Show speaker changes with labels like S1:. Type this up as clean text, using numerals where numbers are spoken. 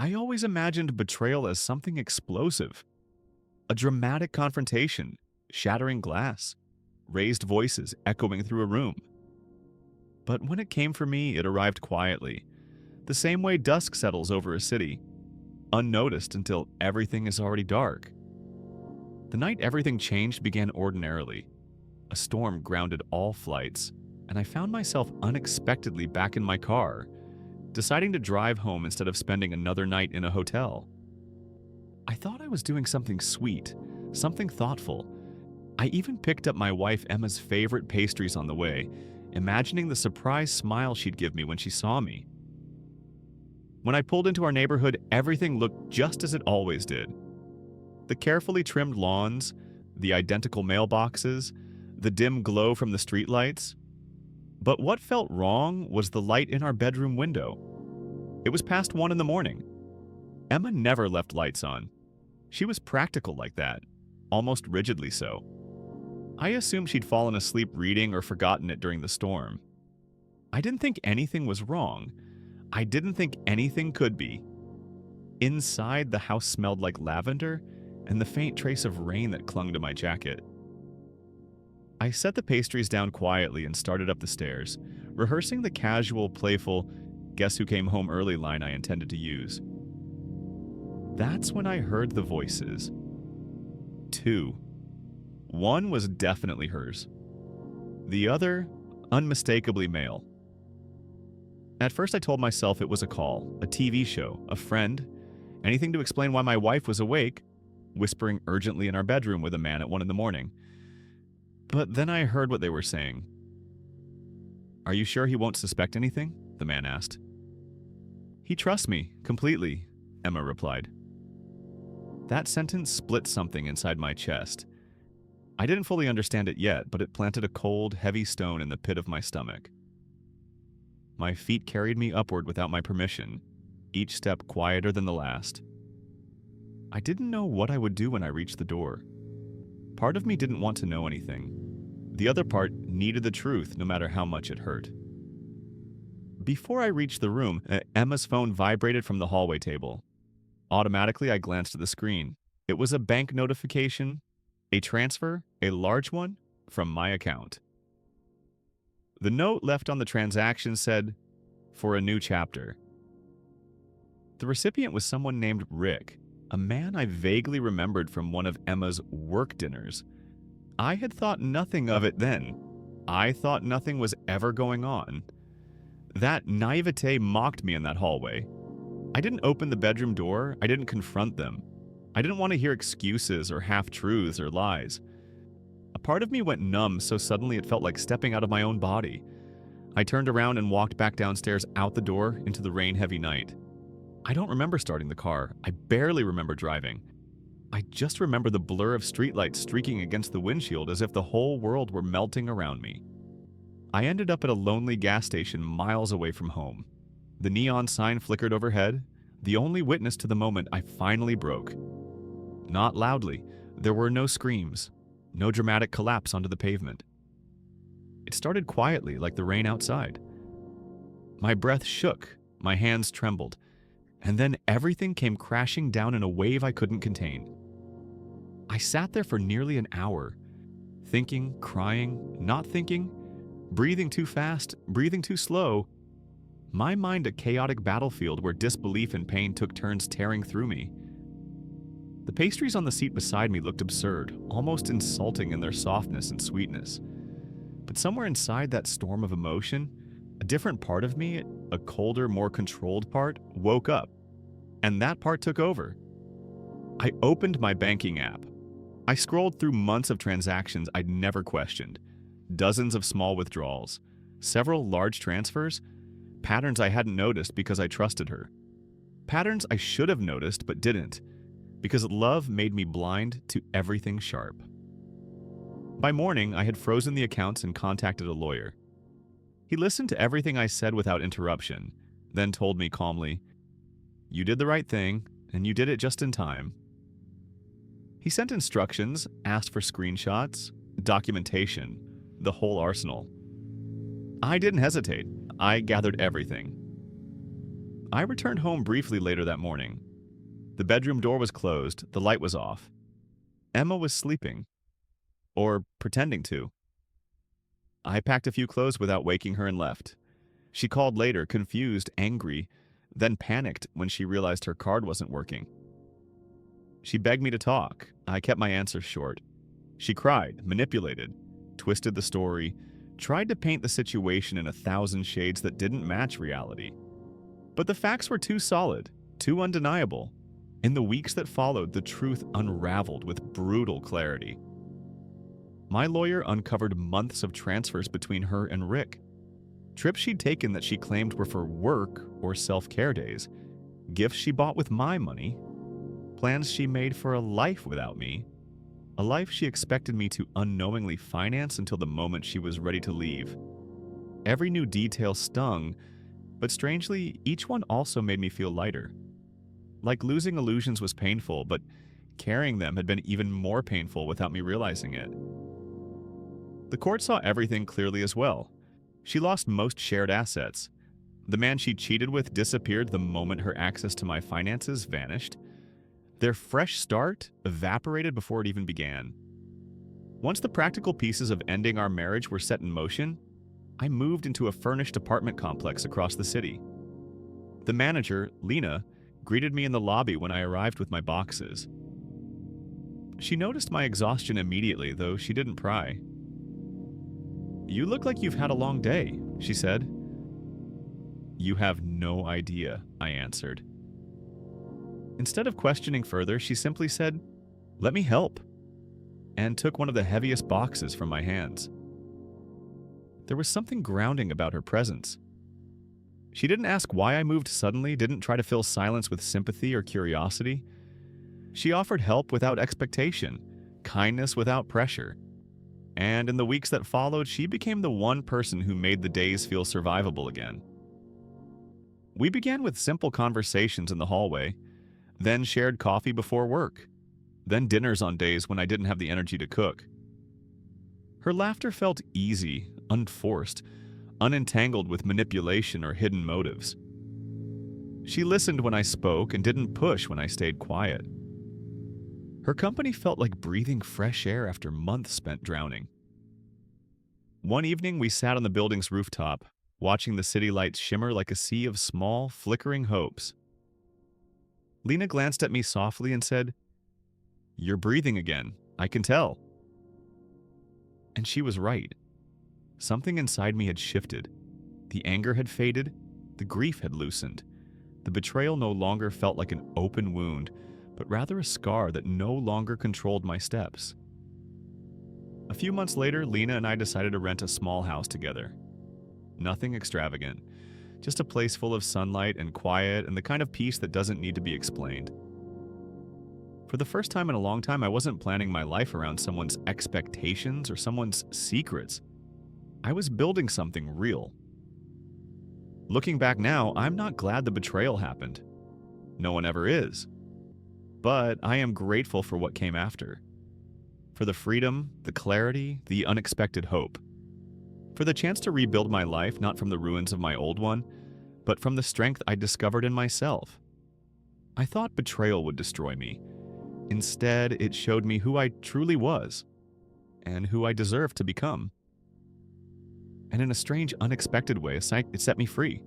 S1: I always imagined betrayal as something explosive, a dramatic confrontation, shattering glass, raised voices echoing through a room. But when it came for me, it arrived quietly, the same way dusk settles over a city, unnoticed until everything is already dark. The night everything changed began ordinarily. A storm grounded all flights, and I found myself unexpectedly back in my car, deciding to drive home instead of spending another night in a hotel. I thought I was doing something sweet, something thoughtful. I even picked up my wife Emma's favorite pastries on the way, imagining the surprise smile she'd give me when she saw me. When I pulled into our neighborhood, everything looked just as it always did. The carefully trimmed lawns, the identical mailboxes, the dim glow from the streetlights. But what felt wrong was the light in our bedroom window. It was past 1 in the morning. Emma never left lights on. She was practical like that, almost rigidly so. I assumed she'd fallen asleep reading or forgotten it during the storm. I didn't think anything was wrong. I didn't think anything could be. Inside, the house smelled like lavender and the faint trace of rain that clung to my jacket. I set the pastries down quietly and started up the stairs, rehearsing the casual, playful, "guess who came home early" line I intended to use. That's when I heard the voices. 2. One was definitely hers. The other, unmistakably male. At first I told myself it was a call, a TV show, a friend, anything to explain why my wife was awake, whispering urgently in our bedroom with a man at 1 in the morning. But then I heard what they were saying. "Are you sure he won't suspect anything?" the man asked. "He trusts me, completely," Emma replied. That sentence split something inside my chest. I didn't fully understand it yet, but it planted a cold, heavy stone in the pit of my stomach. My feet carried me upward without my permission, each step quieter than the last. I didn't know what I would do when I reached the door. Part of me didn't want to know anything. The other part needed the truth, no matter how much it hurt. Before I reached the room, Emma's phone vibrated from the hallway table. Automatically, I glanced at the screen. It was a bank notification, a transfer, a large one, from my account. The note left on the transaction said, "For a new chapter." The recipient was someone named Rick, a man I vaguely remembered from one of Emma's work dinners. I had thought nothing of it then. I thought nothing was ever going on. That naivete mocked me in that hallway. I didn't open the bedroom door. I didn't confront them. I didn't want to hear excuses or half-truths or lies. A part of me went numb so suddenly it felt like stepping out of my own body. I turned around and walked back downstairs out the door into the rain-heavy night. I don't remember starting the car. I barely remember driving. I just remember the blur of streetlights streaking against the windshield as if the whole world were melting around me. I ended up at a lonely gas station miles away from home. The neon sign flickered overhead, the only witness to the moment I finally broke. Not loudly. There were no screams, no dramatic collapse onto the pavement. It started quietly, like the rain outside. My breath shook, my hands trembled, and then everything came crashing down in a wave I couldn't contain. I sat there for nearly an hour, thinking, crying, not thinking, breathing too fast, breathing too slow. My mind a chaotic battlefield where disbelief and pain took turns tearing through me. The pastries on the seat beside me looked absurd, almost insulting in their softness and sweetness. But somewhere inside that storm of emotion, a different part of me, a colder, more controlled part, woke up. And that part took over. I opened my banking app. I scrolled through months of transactions I'd never questioned. Dozens of small withdrawals. Several large transfers. Patterns I hadn't noticed because I trusted her. Patterns I should have noticed but didn't, because love made me blind to everything sharp. By morning, I had frozen the accounts and contacted a lawyer. He listened to everything I said without interruption, then told me calmly, "You did the right thing, and you did it just in time." He sent instructions, asked for screenshots, documentation, the whole arsenal. I didn't hesitate. I gathered everything. I returned home briefly later that morning. The bedroom door was closed, the light was off. Emma was sleeping, or pretending to. I packed a few clothes without waking her and left. She called later, confused, angry, then panicked when she realized her card wasn't working. She begged me to talk. I kept my answers short. She cried, manipulated, twisted the story, tried to paint the situation in 1,000 shades that didn't match reality. But the facts were too solid, too undeniable. In the weeks that followed, the truth unraveled with brutal clarity. My lawyer uncovered months of transfers between her and Rick. Trips she'd taken that she claimed were for work or self-care days. Gifts she bought with my money. Plans she made for a life without me. A life she expected me to unknowingly finance until the moment she was ready to leave. Every new detail stung, but strangely, each one also made me feel lighter. Like losing illusions was painful, but carrying them had been even more painful without me realizing it. The court saw everything clearly as well. She lost most shared assets. The man she cheated with disappeared the moment her access to my finances vanished. Their fresh start evaporated before it even began. Once the practical pieces of ending our marriage were set in motion, I moved into a furnished apartment complex across the city. The manager, Lena, greeted me in the lobby when I arrived with my boxes. She noticed my exhaustion immediately, though she didn't pry. "You look like you've had a long day," she said. "You have no idea," I answered. Instead of questioning further, she simply said, "Let me help," and took one of the heaviest boxes from my hands. There was something grounding about her presence. She didn't ask why I moved suddenly, didn't try to fill silence with sympathy or curiosity. She offered help without expectation, kindness without pressure. And in the weeks that followed, she became the one person who made the days feel survivable again. We began with simple conversations in the hallway, then shared coffee before work, then dinners on days when I didn't have the energy to cook. Her laughter felt easy, unforced, unentangled with manipulation or hidden motives. She listened when I spoke and didn't push when I stayed quiet. Her company felt like breathing fresh air after months spent drowning. One evening, we sat on the building's rooftop, watching the city lights shimmer like a sea of small, flickering hopes. Lena glanced at me softly and said, "You're breathing again, I can tell." And she was right. Something inside me had shifted. The anger had faded, the grief had loosened. The betrayal no longer felt like an open wound, but rather a scar that no longer controlled my steps. A few months later, Lena and I decided to rent a small house together. Nothing extravagant, just a place full of sunlight and quiet and the kind of peace that doesn't need to be explained. For the first time in a long time, I wasn't planning my life around someone's expectations or someone's secrets. I was building something real. Looking back now, I'm not glad the betrayal happened. No one ever is. But I am grateful for what came after. For the freedom, the clarity, the unexpected hope. For the chance to rebuild my life not from the ruins of my old one, but from the strength I discovered in myself. I thought betrayal would destroy me. Instead, it showed me who I truly was, and who I deserved to become. And in a strange, unexpected way, it set me free.